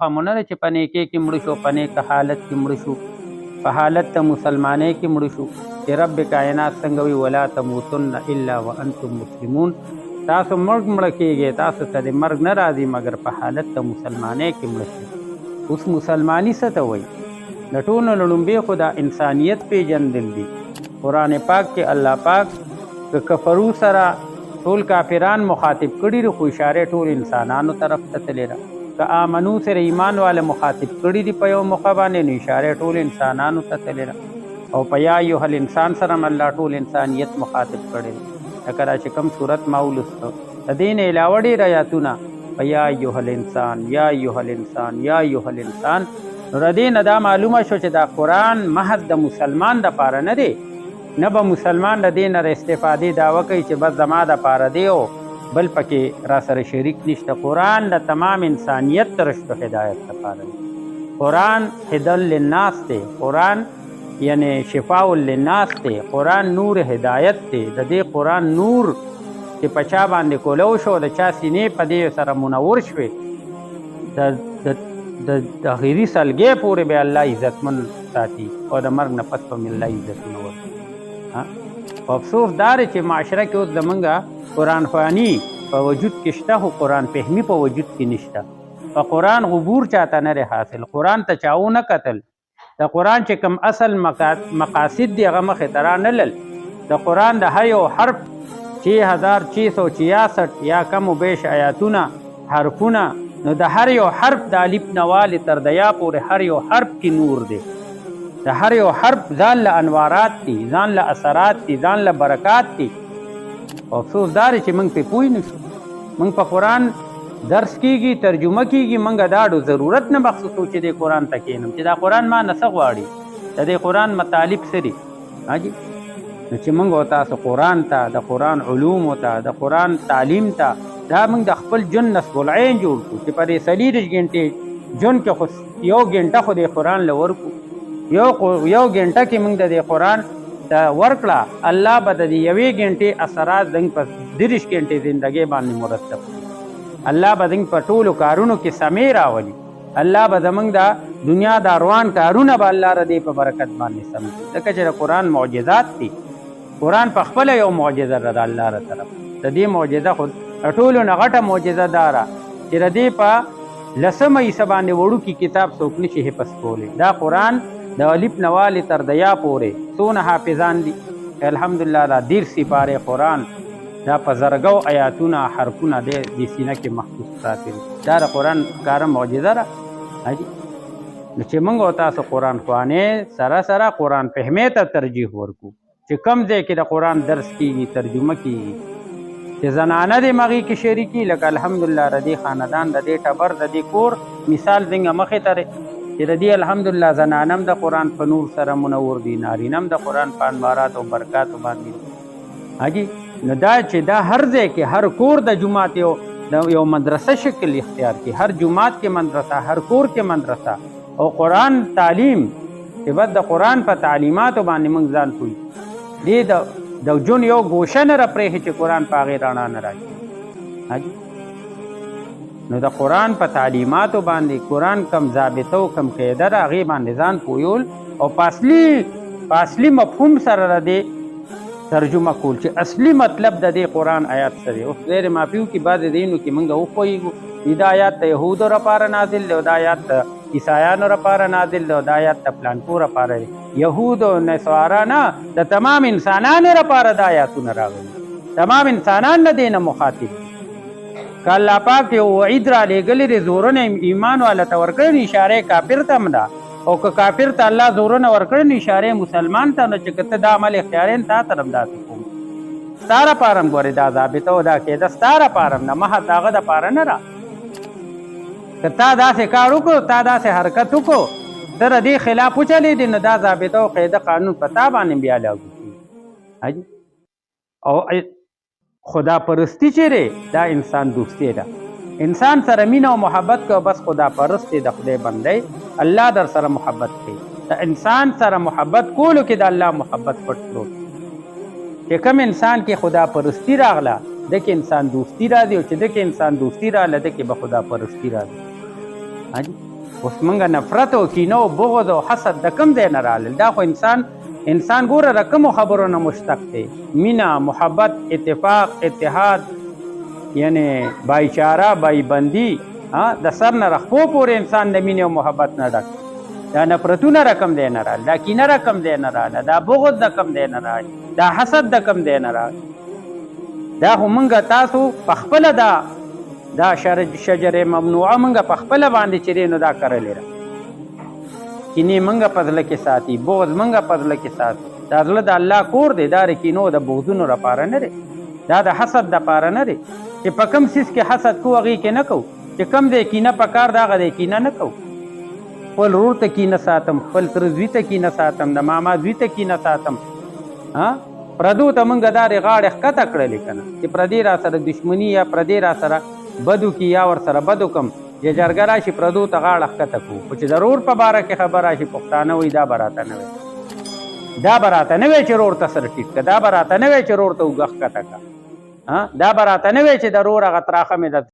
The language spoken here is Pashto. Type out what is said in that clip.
خمونه چې په نیکۍ کې مړ شو، په نیک حالت کې مړ شو، په حالت د مسلمانۍ کې مړ شو، چې رب کائنات څنګه وی ولا تموتن الا وانتم مسلمون. تاسو مړ کېږئ، تاسو ته د مرګ نه راځي مګر په حالت د مسلمانۍ کې مړ شئ. اوس مسلمانی څه ته وایي؟ د ټولو نه لومبې خو د انسانیت پیژندل دي. قرآن پاک کې الله پاک د کفرو سره ټول کافران مخاطب کړي دي، خو اشاره ټول انسانانو طرف ته تللی ده. که آمنو سره ایمان والا مخاطب کړي دي په یو موقع باندې، نو اشاره ټول انسانانو ته تللی ده. او په یا ایها الانسان سره هم الله ټول انسانیت مخاطب کړي دي. لکه دا چې کوم صورت ما ولوسته، د دې نه علاوه ډېر آیاتونه په یا ایها الانسان، یا ایها الانسان، یا ایها الانسان. نو د دې نه دا معلومه شو چې دا قرآن محض د مسلمان دپاره نه دی، نه به مسلمان د دې نه استفادې دعوه کوي چې بس زما دپاره دی او بل پکې را سره شریک نشته. قرآن د تمام انسانیت ترشتو هدایت لپاره دی. قرآن هدل للناس دی، قرآن یعنی شفاء للناس دی، قرآن نور هدایت دی. د دې قرآن نور چې په چا باندې کولو شو، د چا سینې په دې سره منور شوې، د آخري سلګۍ پورې به الله عزتمن ساتي او د مرګ نه پس به مې الله عزتونه ورکړي. افسوس دا دی چې معاشره کې اوس زمونږ قرآن خواني په وجود کې شته، خو قرآن فهمي په وجود کې نشته. په قرآن عبور چاته نه دی حاصل، قرآن ته چا ونه کتل. د قرآن چې کوم اصل مقاصد دی هغه مخې ته را نه لل. د قرآن د هر یو حرف 6666 یا کم و بیش آیاتونه حرفونه، نو د هر یو حرف د الف نه والې تر د یا پورې هر یو حرف کې نور دی. د هر یو حرف ځان له انوارات دي، ځان له اثرات دي، ځان له برکات دي. افسوس دا دی چې موږ پې پوه نه شو. موږ په قرآن درس کېږي، ترجمه کېږي، موږ دا ډو ضرورت نه مخصوصو چې د قرآن ته کښېنم چې دا قرآن ما نه څه غواړي، د دې قرآن مطالب څه دي. نو چې موږ او تاسو قرآن ته، د قرآن علومو ته، د قرآن تعلیم ته دا موږ د خپل ژوند نصب العین جوړ کړو چې په دې 40 غنټې ژوند کې خو یو غنټه خو د قرآن له ورکو، یو غنټه کې موږ د دې قرآن ته ورکړه، الله به د یوې غنټې اثرات زموږ په 30 غنټې زندګۍ باندې مرتب کړي. الله به زموږ په ټولو کارونو کې سمې راولي. الله به زموږ د دنیا د روان کارونه به الله ردې په برکت باندې سم کړي. ځکه چې د قرآن معجزات دي. قرآن په خپله یو معجزه ده د الله له طرف. د دې معجزه خو ټولو نه غټه معجزه دا ده چې د دې په 10مه حصه باندې وړوکي کتاب څوک نشي حفظ کولی. دا قرآن د الف نه والې تر د یا پورې څونه حافظان دي. الحمدلله دا 10 سپارې قرآن دا په زرګو آیاتونه حرفونه د سینه کې محفوظ ساتي. دا د قرآن کاره معجزه ده. نو چې موږ او تاسو قرآن خوانې سره سره قرآن فهمې ته ترجیح ورکو، چې کم ځای کې د قرآن درس کېږي، ترجمه کېږي، چې زنانه دې مغې کې شریکي، لکه الحمدلله د دې خاندان، د دې ټبر، د دې کور مثال څنګه مخې ته دی چې د دې الحمدلله زنانه هم د قرآن په نور سره منور دي، نارینه هم د قرآن په انوارات او برکاتو باندې. نو دا چې دا هر ځای کې هر کور د جومات یو مدرسه شکل اختیار کړي، هر جومات کې مدرسه، هر کور کې مدرسه او قرآن تعلیم، چې بس د قرآن په تعلیماتو باندې موږ ځان پوهي. دې د جون یو ګوشه نه راپرېښي چې قرآن په هغې رڼا نه راشي. نو د قرآن په تعلیماتو باندې قرآن کم ضابطه او کم قاعده ده، هغې باندې ځان پویول او په اصلي مفهوم سره د دې ترجمه کول چې اصلي مطلب د دې قرآن آیات څه دی. اوس غیر مافیو کې بعضې ځایونو کې موږ وپوهېږو دا آیات د یهودو لپاره نازل دی او دا آیات د عیسایانو لپاره نازل دی او دا آیات د پلانکو لپاره دی. یهود او نصارا نه، د تمام انسانانو لپاره دا آیاتونه راغلي، تمام انسانان نه دی نه مخاطب. که الله پاک یو وعید را لېږلی دی زورونه ایمان والا ته ورکړی نو اشاره کافر ته هم ده، او که کافر ته الله زورونه ورکړی نو اشاره مسلمان ته نه، چې که ته دا عمل اختیارین تا ته هم داسې کوم. ستا لپاره هم ګورې دا ضابطه او دا قاعده ستا لپاره هم نه، محض هغه دپاره نه ده. که تا داسې کار وکړو، تا داسې حرکت وکړو، ته د دې خلاف وچلېدې، نو دا ضابطه او قاعده قانون په تا باندې بیا لاګو کېږي. او خدا پرستی چې دی دا انسان دوستی ده. انسان سره مینه او محبت کوه، بس خدا پرست دی، د خدای بندی، الله در سره محبت کوي. د انسان سره محبت کولو کې د الله محبت پټ پروت. چې کوم انسان کې خدا پرستی راغله، د کې انسان دوستی راځي، او چې د کې انسان دوستی راغله، د کې به خدا پرستی راځي. اوس موږ نفرت او کینه او بغض او حسد د کوم ځای نه راغلل؟ دا خو انسان ګوره د کومو خبرو نه مشتق دی؟ مینه، محبت، اتفاق، اتحاد، یعنی بایچاره، بایبندي، د سر نه رخپو پورې انسان د مینې او محبت نه ډک. دا نفرتونه رقم دی نه راغله، دا کینه رقم دی نه راغله، دا بغض د کم دی نه راغله، دا حسد د کم دی نه راغله. دا خو موږ تاسو په خپله دا شجرې ممنوعه موږ په خپله باندې چې دی نو دا کرلې ده. کینې موږ په زړه کې ساتي، بغض موږ په زړه کې ساتي. دا زړه د الله کور دی، دا د کینو د بغضونو لپاره نه دی، دا د حسد دپاره نه دی. چې په کوم څیز کې حسد کوو هغې کې نه کوو، چې کوم دی کینه په کار د هغه دی کینه نه کوو. خپل ورور ته کینه ساتم، خپل تره زوی ته کینه ساتم، د ماما زوی ته کینه ساتم. پردو ته موږ دارې غاړې ښکته کړلې که نه، چې پردی را سره دشمني یا پردی را سره بدو کی یا ور سره بدو کم یا جرګه راشي پردو ته غاړه ښکته کوو. خو چې ضرور په باره کې خبر راشي پښتانه وایي دا به راته نه وی، دا به راته نه وی چې رور ته سر ټیټ که، دا به راته نه وی چې رور ته اوږه ښکته که، دا به راته نه وی چې د رور هغه تراخه مې